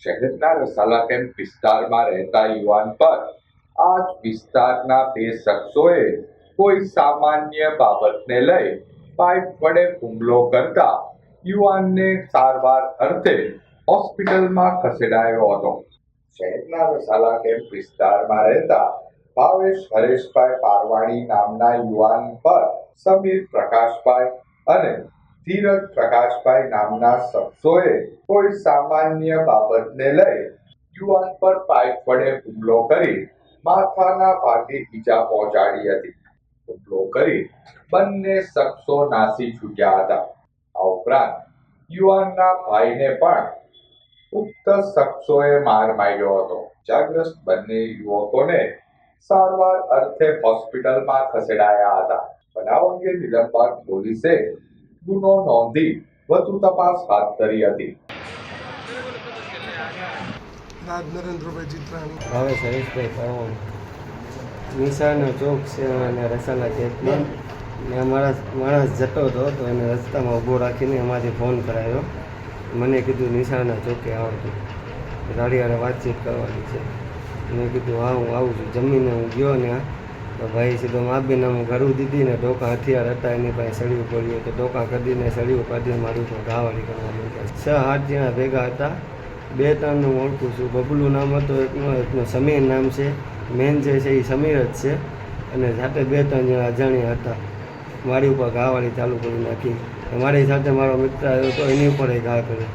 શહેરના રસાલા કેમ્પ વિસ્તારમાં રહેતા યુવાન પર આ જ વિસ્તારના બે શખ્સોએ કોઈ સામાન્ય બાબતને લઈ પાઇપ વડે હુમલો કરતા યુવાનને સારવાર અર્થે હોસ્પિટલમાં ખસેડાયો હતો. શહેરના રસાલા કેમ્પ વિસ્તારમાં રહેતા ભાવેશ હરેશભાઈ પારવાણી નામના યુવાન પર સમીર પ્રકાશભાઈ અને ધીરજ પ્રકાશભાઈ નામના શખ્સોએ કોઈ સામાન્ય બાબતને લઈ યુવાન પર પાઇપ વડે હુમલો કરી માથાના ભાગે ઈજા પહોંચાડી હતી. હુમલો કરી બંને શખ્સો નાસી છૂટ્યા હતા. આ ઉપરાંત યુવાનના ભાઈને પણ ઉક્ત શખ્સોએ માર માર્યો હતો. ઇજાગ્રસ્ત બંને યુવકોને સારવાર અર્થે હોસ્પિટલમાં ખસેડાયા હતા. બનાવ અંગે નિલંબાગ પોલીસે ગુનો નોંધી વધુ તપાસ હાથ ધરી હતી. નરેન્દ્રભાઈ ચિત્રાણી ભાવેશ હરેશભાઈ પારવાણી નિશાળનો ચોક છે અને રસાલા કેમ્પમાં ને અમારા માણસ જતો હતો તો એને રસ્તામાં ઊભો રાખીને એમાંથી ફોન કરાયો. મને કીધું નિશાળના ચોકે આવતું ગાડીવાળા વાતચીત કરવાની છે. મેં કીધું હા હું આવું છું. જમીને હું ગયો ને તો ભાઈ સીધો માપીને હું ઘરું દીધી ને ટોકા હથિયાર હતા એની પાસે સળિયું પડ્યું તો ટોકા કાઢીને સળિયું કાઢીને મારી ઉપર ઘાવાળી કરવા માંડ્યા. 6-8 જણા ભેગા હતા. 2-3 હું ઓળખું છું. બબલું નામ હતું એકનું સમીર નામ છે. મેન જે છે એ સમીર જ છે અને સાથે 2-3 જણા અજાણ્યા હતા. મારી ઉપર ઘાવાળી ચાલુ કરી નાખી. મારી સાથે મારો મિત્ર આવ્યો તો એની ઉપર ઘા કર્યો.